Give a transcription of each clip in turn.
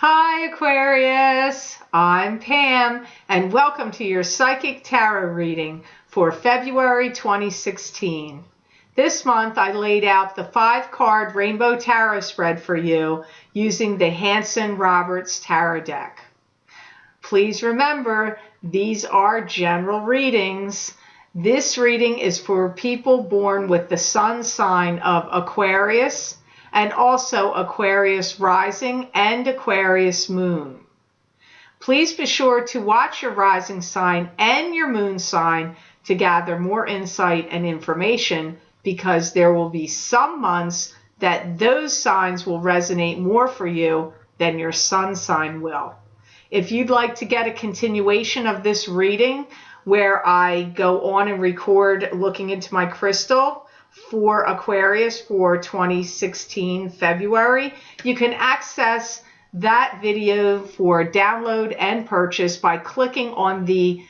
Hi Aquarius, I'm Pam and welcome to your Psychic Tarot reading for February 2016. This month I laid out the 5-card Rainbow Tarot spread for you using the Hanson-Roberts Tarot deck. Please remember, these are general readings. This reading is for people born with the sun sign of Aquarius, and also Aquarius rising and Aquarius moon. Please be sure to watch your rising sign and your moon sign to gather more insight and information, because there will be some months that those signs will resonate more for you than your sun sign will. If you'd like to get a continuation of this reading where I go on and record looking into my crystal for Aquarius for 2016 February, you can access that video for download and purchase by clicking on the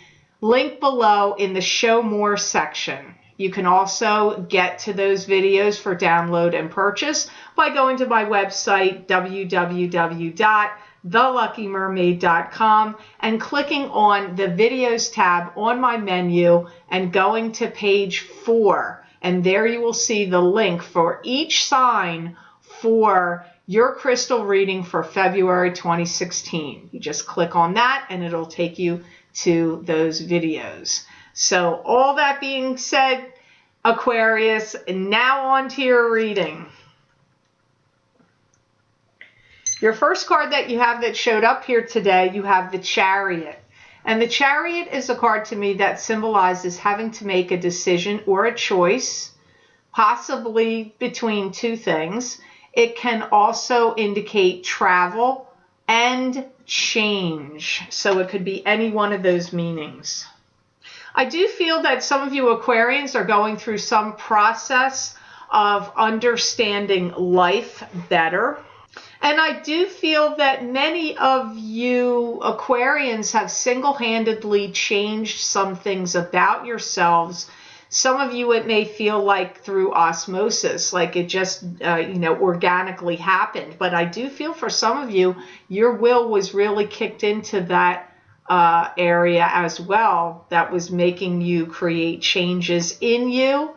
link below in the Show More section. You can also get to those videos for download and purchase by going to my website, www.theluckymermaid.com, and clicking on the Videos tab on my menu and going to page 4. And there you will see the link for each sign for your crystal reading for February 2016. You just click on that and it'll take you to those videos. So all that being said, Aquarius, now on to your reading. Your first card that you have that showed up here today, you have the Chariot. And the Chariot is a card to me that symbolizes having to make a decision or a choice, possibly between two things. It can also indicate travel and change. So it could be any one of those meanings. I do feel that some of you Aquarians are going through some process of understanding life better. And I do feel that many of you Aquarians have single-handedly changed some things about yourselves. Some of you, it may feel like through osmosis, like it just, organically happened. But I do feel for some of you, your will was really kicked into that area as well, that was making you create changes in you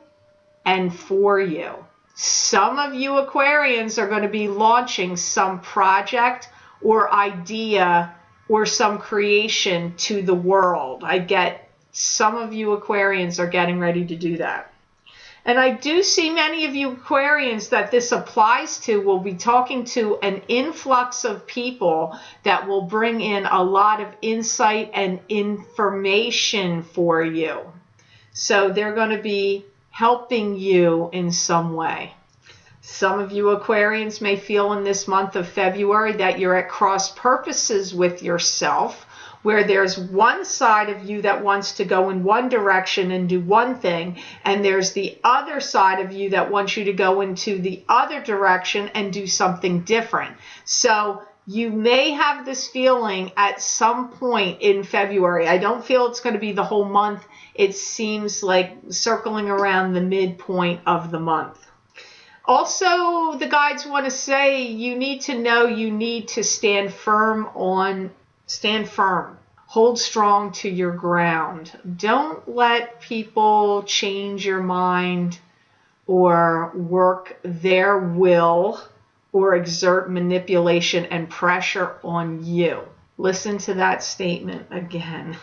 and for you. Some of you Aquarians are going to be launching some project or idea or some creation to the world. I get some of you Aquarians are getting ready to do that. And I do see many of you Aquarians that this applies to will be talking to an influx of people that will bring in a lot of insight and information for you. So they're going to be helping you in some way. Some of you Aquarians may feel in this month of February that you're at cross purposes with yourself, where there's one side of you that wants to go in one direction and do one thing, and there's the other side of you that wants you to go into the other direction and do something different. So you may have this feeling at some point in February. I don't feel it's going to be the whole month. It seems like circling around the midpoint of the month. Also, the guides want to say you need to know you need to stand firm. Hold strong to your ground. Don't let people change your mind or work their will or exert manipulation and pressure on you. Listen to that statement again.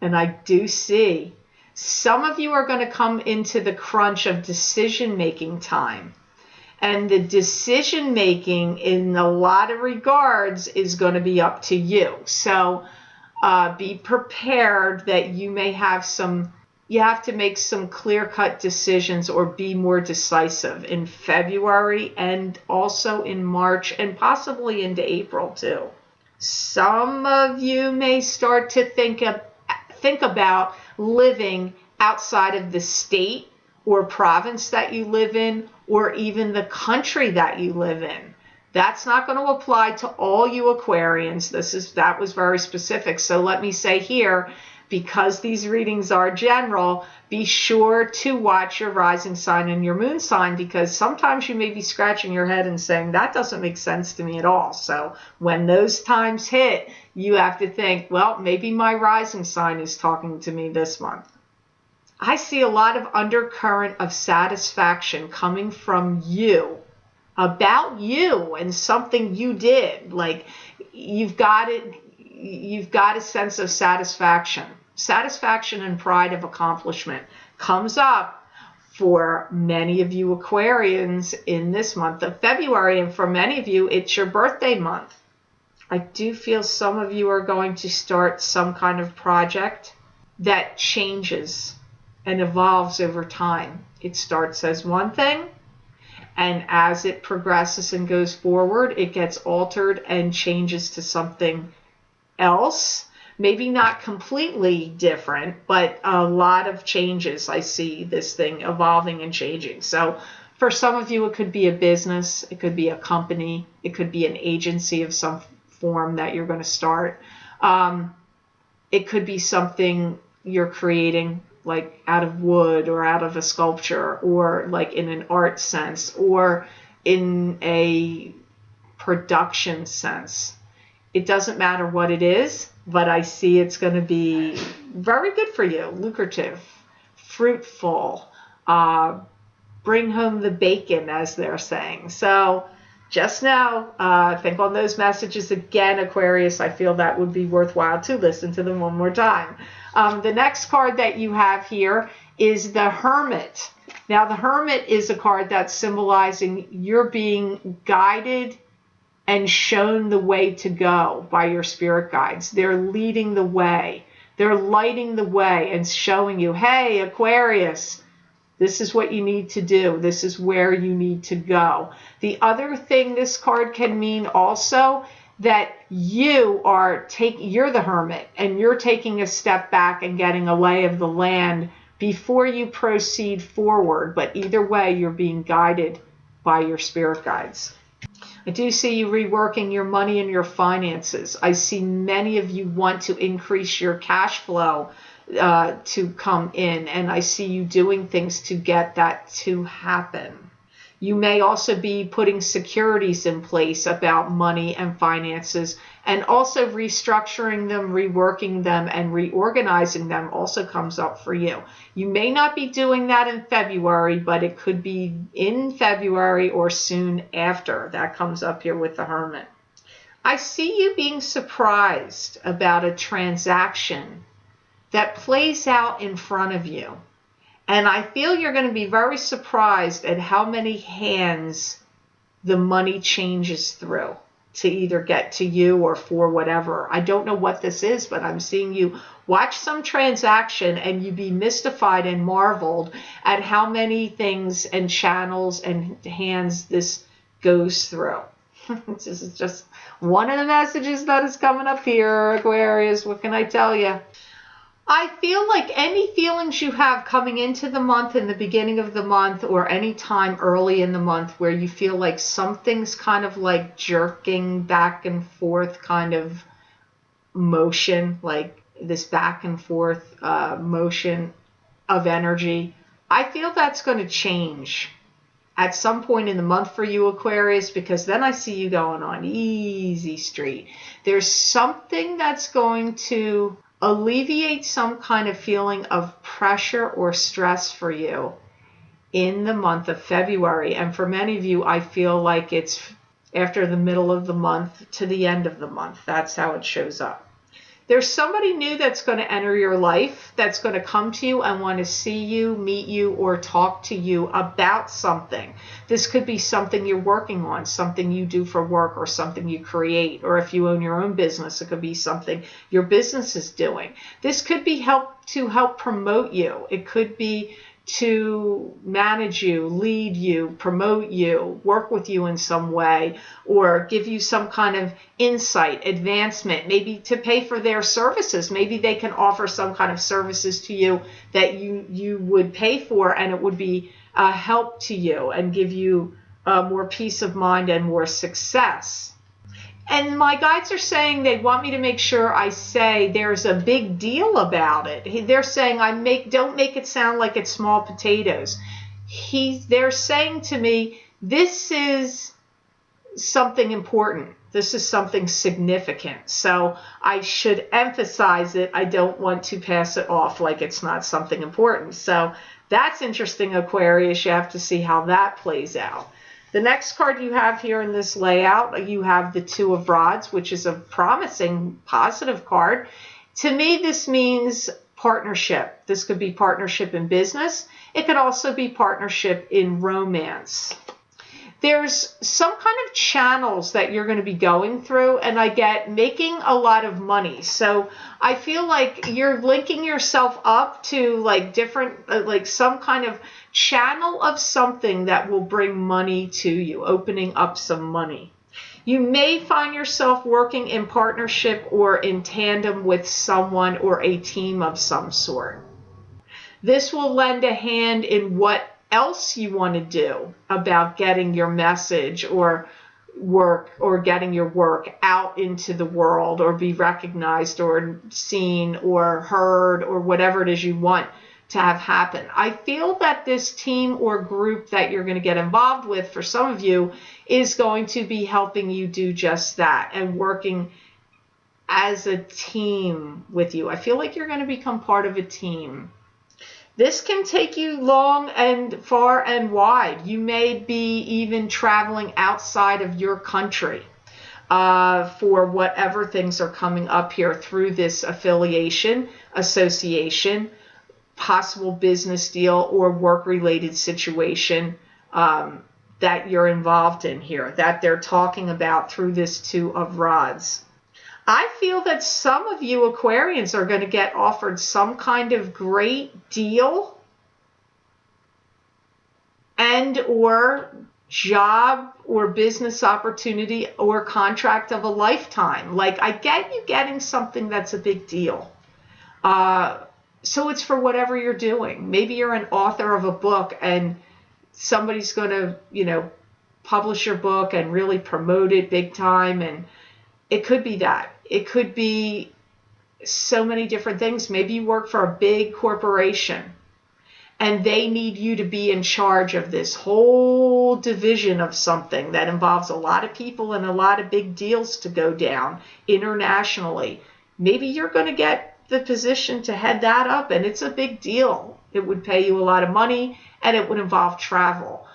And I do see some of you are going to come into the crunch of decision-making time. And the decision-making in a lot of regards is going to be up to you. So be prepared that you may have you have to make some clear-cut decisions or be more decisive in February and also in March and possibly into April too. Some of you may start to think about living outside of the state or province that you live in, or even the country that you live in. That's not going to apply to all you Aquarians. That was very specific. So let me say here because these readings are general, be sure to watch your rising sign and your moon sign, because sometimes you may be scratching your head and saying, that doesn't make sense to me at all. So when those times hit, you have to think, well, maybe my rising sign is talking to me this month. I see a lot of undercurrent of satisfaction coming from you, about you and something you did. Like you've got a sense of satisfaction. Satisfaction and pride of accomplishment comes up for many of you Aquarians in this month of February, and for many of you, it's your birthday month. I do feel some of you are going to start some kind of project that changes and evolves over time. It starts as one thing, and as it progresses and goes forward, it gets altered and changes to something else. Maybe not completely different, but a lot of changes. I see this thing evolving and changing. So for some of you, it could be a business, it could be a company, it could be an agency of some form that you're going to start. It could be something you're creating, like out of wood or out of a sculpture, or like in an art sense, or in a production sense. It doesn't matter what it is, but I see it's going to be very good for you, lucrative, fruitful, bring home the bacon, as they're saying. So just now, think on those messages again, Aquarius. I feel that would be worthwhile to listen to them one more time. The next card that you have here is the Hermit. Now, the Hermit is a card that's symbolizing you're being guided and shown the way to go by your spirit guides. They're leading the way. They're lighting the way and showing you, hey, Aquarius, this is what you need to do. This is where you need to go. The other thing this card can mean also, that you're the Hermit, and you're taking a step back and getting a lay of the land before you proceed forward. But either way, you're being guided by your spirit guides. I do see you reworking your money and your finances. I see many of you want to increase your cash flow to come in, and I see you doing things to get that to happen. You may also be putting securities in place about money and finances, and also restructuring them, reworking them, and reorganizing them also comes up for you. You may not be doing that in February, but it could be in February or soon after. That comes up here with the Hermit. I see you being surprised about a transaction that plays out in front of you. And I feel you're going to be very surprised at how many hands the money changes through to either get to you or for whatever. I don't know what this is, but I'm seeing you watch some transaction and you be mystified and marveled at how many things and channels and hands this goes through. This is just one of the messages that is coming up here, Aquarius. What can I tell you? I feel like any feelings you have coming into the month, in the beginning of the month, or any time early in the month where you feel like something's kind of like jerking back and forth kind of motion, like this back and forth motion of energy, I feel that's going to change at some point in the month for you, Aquarius, because then I see you going on easy street. There's something that's going to alleviate some kind of feeling of pressure or stress for you in the month of February. And for many of you, I feel like it's after the middle of the month to the end of the month. That's how it shows up. There's somebody new that's going to enter your life, that's going to come to you and want to see you, meet you, or talk to you about something. This could be something you're working on, something you do for work, or something you create. Or if you own your own business, it could be something your business is doing. This could be to help promote you. It could be to manage you, lead you, promote you, work with you in some way, or give you some kind of insight, advancement, maybe to pay for their services. Maybe they can offer some kind of services to you that you would pay for, and it would be a help to you and give you more peace of mind and more success. And my guides are saying they want me to make sure I say there's a big deal about it. They're saying don't make it sound like it's small potatoes. They're saying to me, this is something important. This is something significant. So I should emphasize it. I don't want to pass it off like it's not something important. So that's interesting, Aquarius. You have to see how that plays out. The next card you have here in this layout, you have the Two of Rods, which is a promising, positive card. To me, this means partnership. This could be partnership in business. It could also be partnership in romance. There's some kind of channels that you're going to be going through, and I get making a lot of money. So I feel like you're linking yourself up to like different, like some kind of channel of something that will bring money to you, opening up some money. You may find yourself working in partnership or in tandem with someone or a team of some sort. This will lend a hand in what else you want to do about getting your message or work, or getting your work out into the world, or be recognized or seen or heard, or whatever it is you want to have happen. I feel that this team or group that you're going to get involved with, for some of you, is going to be helping you do just that and working as a team with you. I feel like you're going to become part of a team. This can take you long and far and wide. You may be even traveling outside of your country for whatever things are coming up here through this affiliation, association, possible business deal, or work-related situation that you're involved in here, that they're talking about through this Two of Rods. I feel that some of you Aquarians are going to get offered some kind of great deal and or job or business opportunity or contract of a lifetime. Like, I get you getting something that's a big deal. So it's for whatever you're doing. Maybe you're an author of a book and somebody's going to, publish your book and really promote it big time. And it could be that. It could be so many different things. Maybe you work for a big corporation and they need you to be in charge of this whole division of something that involves a lot of people and a lot of big deals to go down internationally. Maybe you're going to get the position to head that up, and it's a big deal. It would pay you a lot of money, and it would involve travel.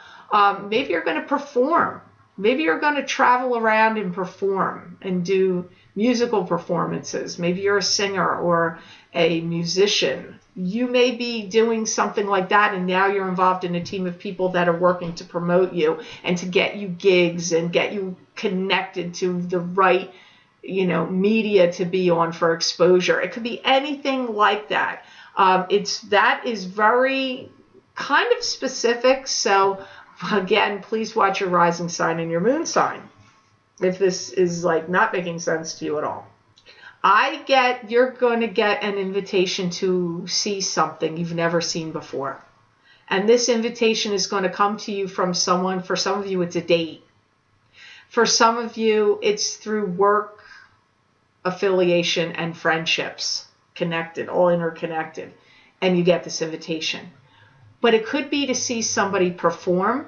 Maybe you're going to perform. Maybe you're going to travel around and perform and do musical performances. Maybe you're a singer or a musician. You may be doing something like that, and now you're involved in a team of people that are working to promote you and to get you gigs and get you connected to the right, media to be on for exposure. It could be anything like that. That is very kind of specific. So again, please watch your rising sign and your moon sign if this is like not making sense to you at all. You're going to get an invitation to see something you've never seen before. And this invitation is going to come to you from someone. For some of you, it's a date. For some of you, it's through work, affiliation, and friendships, connected, all interconnected. And you get this invitation. But it could be to see somebody perform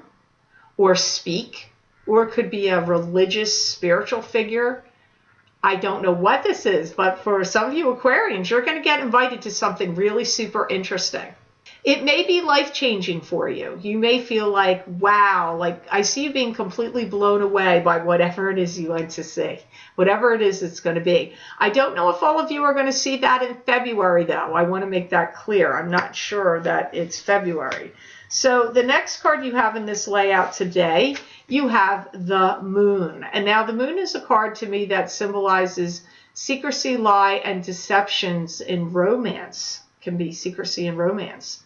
or speak, or it could be a religious, spiritual figure. I don't know what this is, but for some of you Aquarians, you're going to get invited to something really super interesting. It may be life-changing for you. You may feel like, wow, like I see you being completely blown away by whatever it is you went to see, whatever it is it's going to be. I don't know if all of you are going to see that in February, though. I want to make that clear. I'm not sure that it's February. So the next card you have in this layout today, you have the Moon. And now the Moon is a card to me that symbolizes secrecy, lie, and deceptions in romance. It can be secrecy and romance.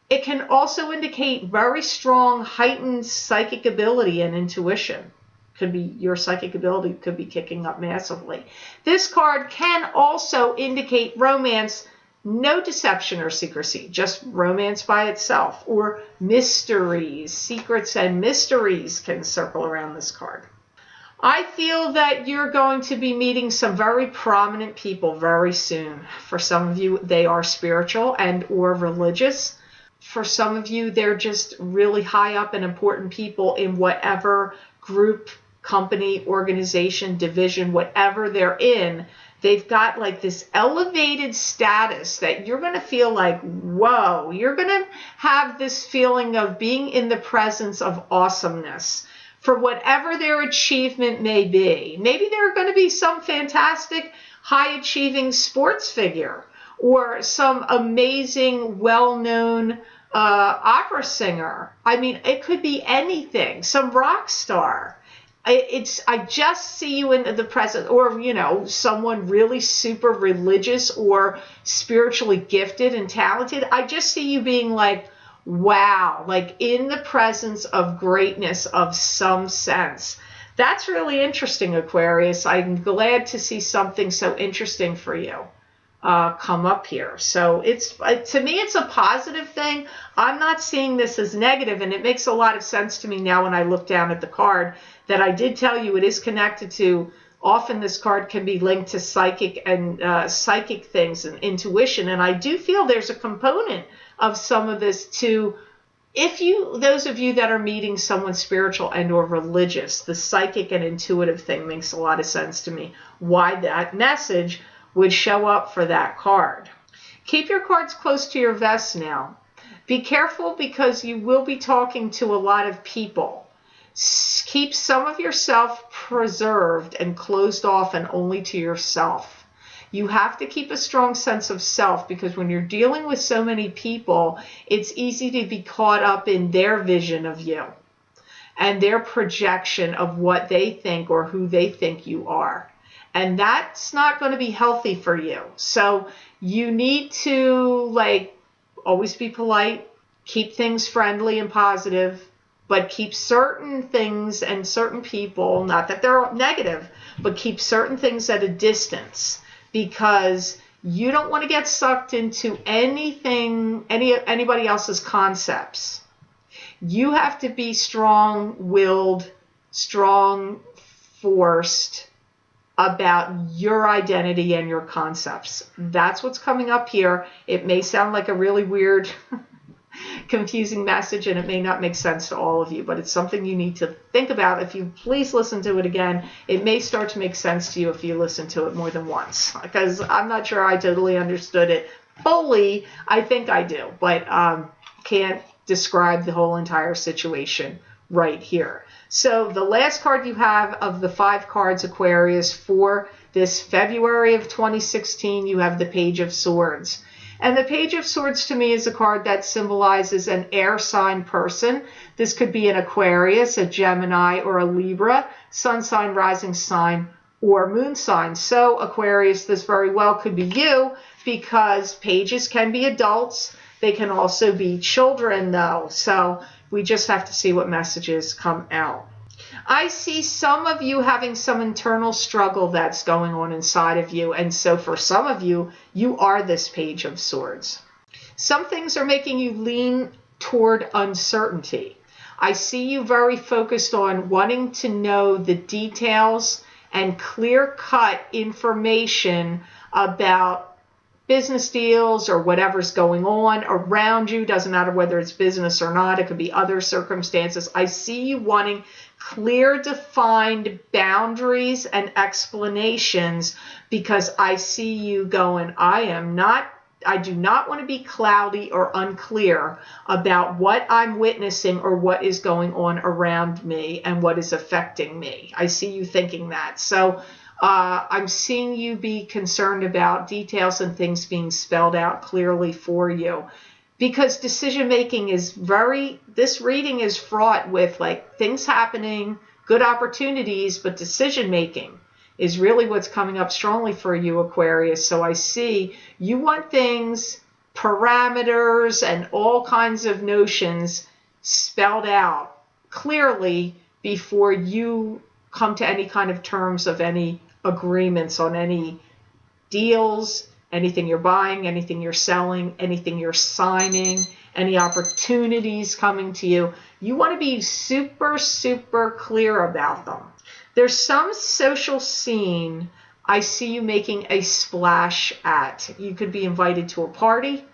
It can also indicate very strong, heightened psychic ability and intuition. Could be your psychic ability could be kicking up massively. This card can also indicate romance, no deception or secrecy, just romance by itself, or mysteries. Secrets and mysteries can circle around this card. I feel that you're going to be meeting some very prominent people very soon. For some of you, they are spiritual and or religious. For some of you, they're just really high up and important people in whatever group, company, organization, division, whatever they're in. They've got like this elevated status that you're going to feel like, whoa, you're going to have this feeling of being in the presence of awesomeness for whatever their achievement may be. Maybe they're going to be some fantastic, high achieving sports figure or some amazing, well-known opera singer. I mean, it could be anything, some rock star. I just see you in the present, or, you know, someone really super religious or spiritually gifted and talented. I just see you being like, wow, like in the presence of greatness of some sense. That's really interesting, Aquarius. I'm glad to see something so interesting for you come up here. So to me, it's a positive thing. I'm not seeing this as negative, and it makes a lot of sense to me now when I look down at the card that I did tell you it is connected to. Often this card can be linked to psychic and psychic things and intuition, and I do feel there's a component of some of this too. Those of you that are meeting someone spiritual and or religious, the psychic and intuitive thing makes a lot of sense to me. Why that message would show up for that card. Keep your cards close to your vest now. Be careful because you will be talking to a lot of people. Keep some of yourself preserved and closed off and only to yourself. You have to keep a strong sense of self because when you're dealing with so many people, it's easy to be caught up in their vision of you and their projection of what they think or who they think you are. And that's not going to be healthy for you. So you need to always be polite, keep things friendly and positive, but keep certain things and certain people, not that they're negative, but keep certain things at a distance because you don't want to get sucked into anybody else's concepts. You have to be strong-willed, strong-forced about your identity and your concepts. That's what's coming up here. It may sound like a really weird, confusing message, and it may not make sense to all of you, but it's something you need to think about. If you please listen to it again, it may start to make sense to you if you listen to it more than once, because I'm not sure I totally understood it fully. I think I do, but can't describe the whole entire situation right here. So the last card you have of the 5 cards, Aquarius, for this February of 2016, you have the Page of Swords. And the Page of Swords to me is a card that symbolizes an air sign person. This could be an Aquarius, a Gemini, or a Libra, sun sign, rising sign, or moon sign. So Aquarius, this very well could be you because pages can be adults. They can also be children though. So we just have to see what messages come out. I see some of you having some internal struggle that's going on inside of you. And so for some of you, you are this Page of Swords. Some things are making you lean toward uncertainty. I see you very focused on wanting to know the details and clear-cut information about business deals or whatever's going on around you. Doesn't matter whether it's business or not. It could be other circumstances. I see you wanting clear, defined boundaries and explanations because I see you going, I do not want to be cloudy or unclear about what I'm witnessing or what is going on around me and what is affecting me. I see you thinking that. So I'm seeing you be concerned about details and things being spelled out clearly for you. Because decision making is this reading is fraught with things happening, good opportunities, but decision making is really what's coming up strongly for you, Aquarius. So I see you want things, parameters, and all kinds of notions spelled out clearly before you come to any kind of terms of any agreements on any deals, anything you're buying, anything you're selling, anything you're signing, any opportunities coming to you. You want to be super, super clear about them. There's some social scene I see you making a splash at. You could be invited to a party.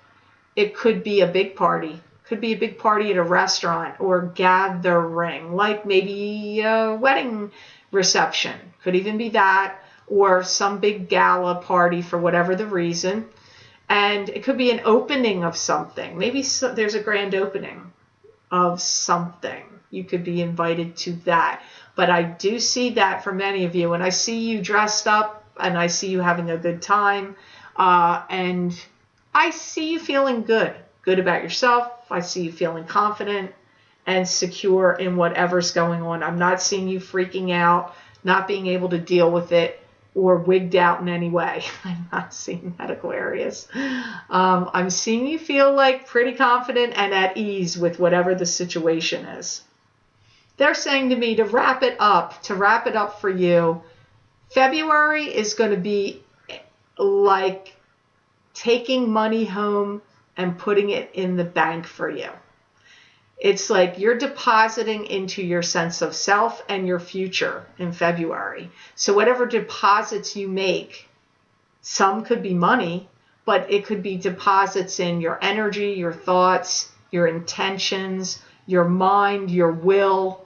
It could be a big party. Could be a big party at a restaurant or gathering, like maybe a wedding reception. Could even be that, or some big gala party for whatever the reason. And it could be an opening of something. Maybe there's a grand opening of something. You could be invited to that. But I do see that for many of you. And I see you dressed up, and I see you having a good time. And I see you feeling good about yourself. I see you feeling confident and secure in whatever's going on. I'm not seeing you freaking out, not being able to deal with it, or wigged out in any way. I'm not seeing that, Aquarius. I'm seeing you feel like pretty confident and at ease with whatever the situation is. They're saying to me to wrap it up for you, February is going to be like taking money home and putting it in the bank for you. It's like you're depositing into your sense of self and your future in February. So whatever deposits you make, some could be money, but it could be deposits in your energy, your thoughts, your intentions, your mind, your will,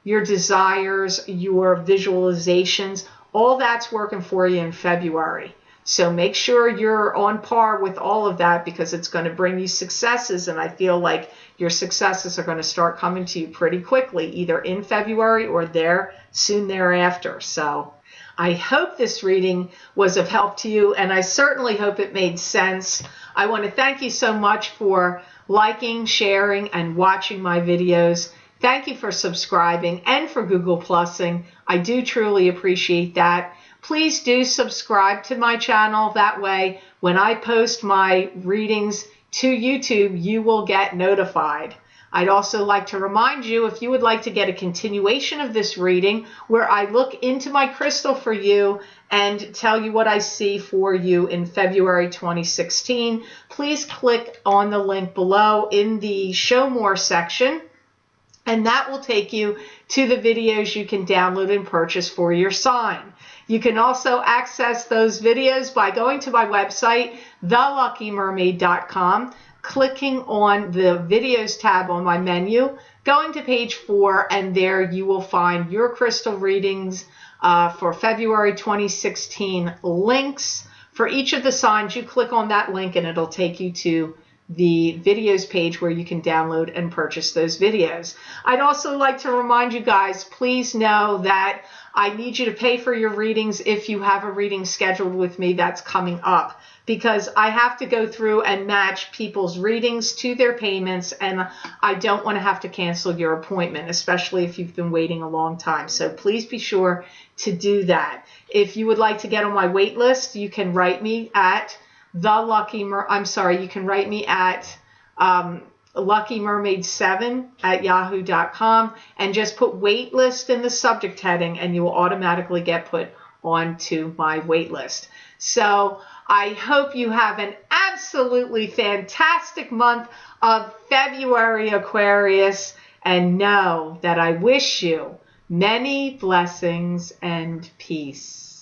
your desires, your visualizations. All that's working for you in February. So make sure you're on par with all of that, because it's going to bring you successes. And I feel like your successes are going to start coming to you pretty quickly, either in February or soon thereafter. So I hope this reading was of help to you, and I certainly hope it made sense. I want to thank you so much for liking, sharing, and watching my videos. Thank you for subscribing and for Google Plusing. I do truly appreciate that. Please do subscribe to my channel. That way, when I post my readings to YouTube, you will get notified. I'd also like to remind you, if you would like to get a continuation of this reading, where I look into my crystal for you and tell you what I see for you in February 2016, please click on the link below in the Show More section, and that will take you to the videos you can download and purchase for your sign. You can also access those videos by going to my website, theluckymermaid.com, clicking on the videos tab on my menu, going to page 4, and there you will find your crystal readings for February 2016 links. For each of the signs, you click on that link and it'll take you to the videos page where you can download and purchase those videos. I'd also like to remind you guys, please know that I need you to pay for your readings if you have a reading scheduled with me that's coming up, because I have to go through and match people's readings to their payments, and I don't want to have to cancel your appointment, especially if you've been waiting a long time. So please be sure to do that. If you would like to get on my wait list, you can write me at luckymermaid7@yahoo.com and just put waitlist in the subject heading, and you will automatically get put onto my wait list. So I hope you have an absolutely fantastic month of February, Aquarius, and know that I wish you many blessings and peace.